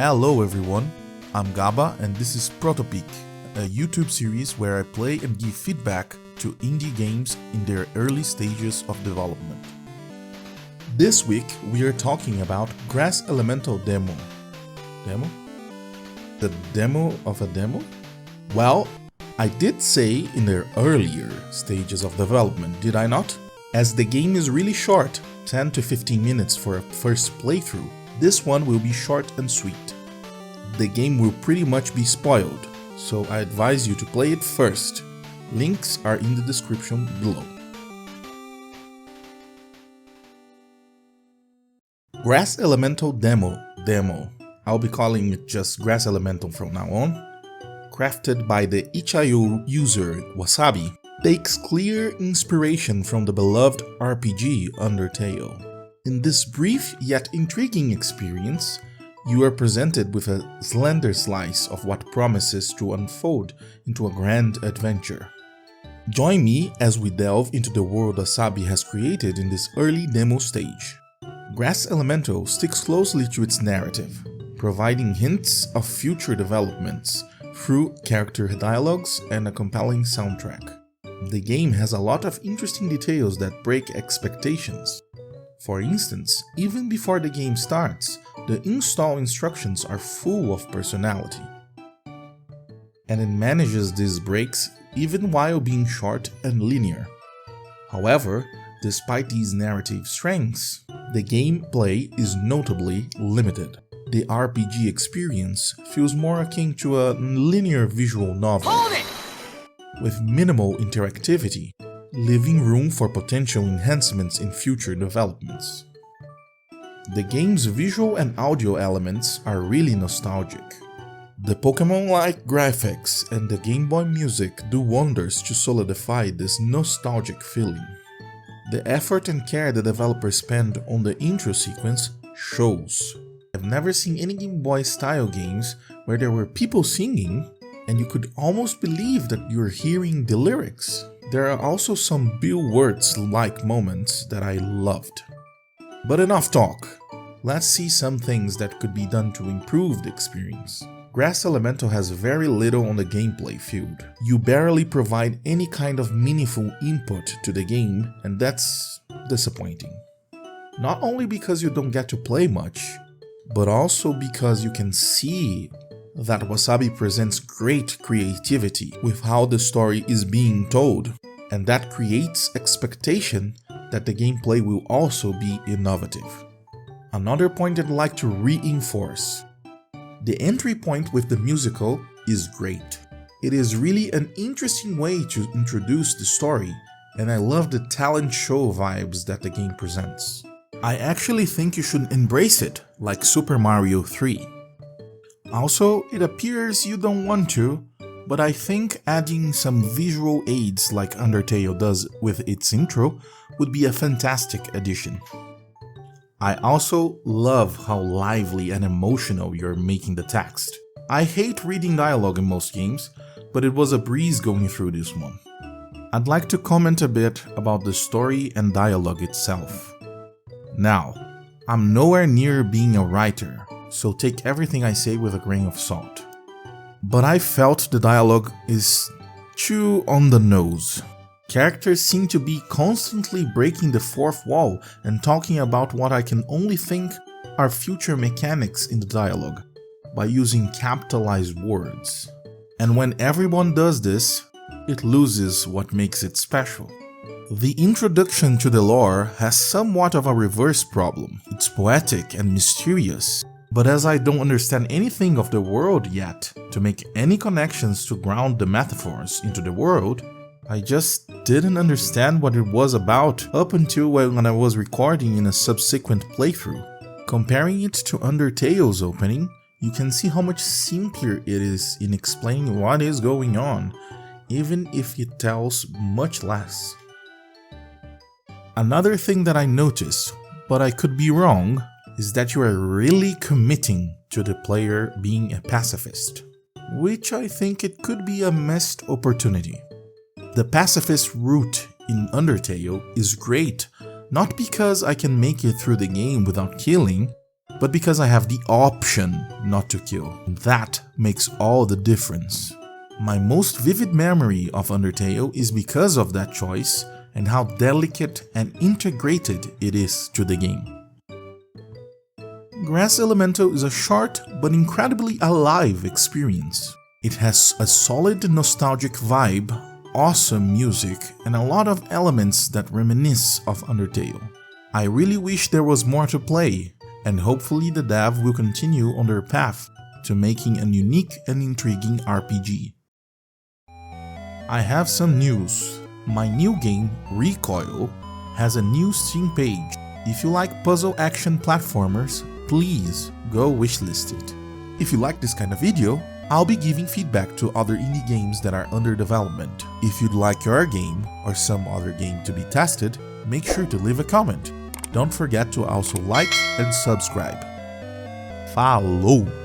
Hello everyone, I'm Gaba and this is Proto Peek, a YouTube series where I play and give feedback to indie games in their early stages of development. This week we are talking about Grass Elemental Demo. Demo? The demo of a demo? Well, I did say in their earlier stages of development, did I not? As the game is really short, 10 to 15 minutes for a first playthrough, this one will be short and sweet. The game will pretty much be spoiled, so I advise you to play it first. Links are in the description below. Grass Elemental Demo. I'll be calling it just Grass Elemental from now on. Crafted by the itch.io user Wasabi, takes clear inspiration from the beloved RPG Undertale. In this brief yet intriguing experience, you are presented with a slender slice of what promises to unfold into a grand adventure. Join me as we delve into the world Wasabi has created in this early demo stage. Grass Elemental sticks closely to its narrative, providing hints of future developments through character dialogues and a compelling soundtrack. The game has a lot of interesting details that break expectations. For instance, even before the game starts, the install instructions are full of personality. And it manages these breaks even while being short and linear. However, despite these narrative strengths, the gameplay is notably limited. The RPG experience feels more akin to a linear visual novel, with minimal interactivity, leaving room for potential enhancements in future developments. The game's visual and audio elements are really nostalgic. The Pokémon-like graphics and the Gameboy music do wonders to solidify this nostalgic feeling. The effort and care the developers spend on the intro sequence shows. I've never seen any Game Boy style games where there were people singing and you could almost believe that you're hearing the lyrics. There are also some Bill Wurtz-like moments that I loved. But enough talk. Let's see some things that could be done to improve the experience. Grass Elemental has very little on the gameplay field. You barely provide any kind of meaningful input to the game, and that's disappointing. Not only because you don't get to play much, but also because you can see that Wasabi presents great creativity with how the story is being told, and that creates expectation that the gameplay will also be innovative. Another point I'd like to reinforce. The entry point with the musical is great. It is really an interesting way to introduce the story, and I love the talent show vibes that the game presents. I actually think you should embrace it, like Super Mario 3. Also, it appears you don't want to, but I think adding some visual aids like Undertale does with its intro would be a fantastic addition. I also love how lively and emotional you're making the text. I hate reading dialogue in most games, but it was a breeze going through this one. I'd like to comment a bit about the story and dialogue itself. Now, I'm nowhere near being a writer, so take everything I say with a grain of salt. But I felt the dialogue is too on the nose. Characters seem to be constantly breaking the fourth wall and talking about what I can only think are future mechanics in the dialogue, by using capitalized words. And when everyone does this, it loses what makes it special. The introduction to the lore has somewhat of a reverse problem. It's poetic and mysterious, but as I don't understand anything of the world yet to make any connections to ground the metaphors into the world, I just didn't understand what it was about up until when I was recording in a subsequent playthrough. Comparing it to Undertale's opening, you can see how much simpler it is in explaining what is going on, even if it tells much less. Another thing that I noticed, but I could be wrong, is that you are really committing to the player being a pacifist, which I think it could be a missed opportunity. The pacifist route in Undertale is great, not because I can make it through the game without killing, but because I have the option not to kill. That makes all the difference. My most vivid memory of Undertale is because of that choice and how delicate and integrated it is to the game. Grass Elemental is a short but incredibly alive experience. It has a solid nostalgic vibe, awesome music, and a lot of elements that reminisce of Undertale. I really wish there was more to play, and hopefully the dev will continue on their path to making a unique and intriguing RPG. I have some news. My new game, RECOIL, has a new Steam page. If you like puzzle action platformers, please go wishlist it. If you like this kind of video, I'll be giving feedback to other indie games that are under development. If you'd like your game or some other game to be tested, make sure to leave a comment. Don't forget to also like and subscribe. Falou!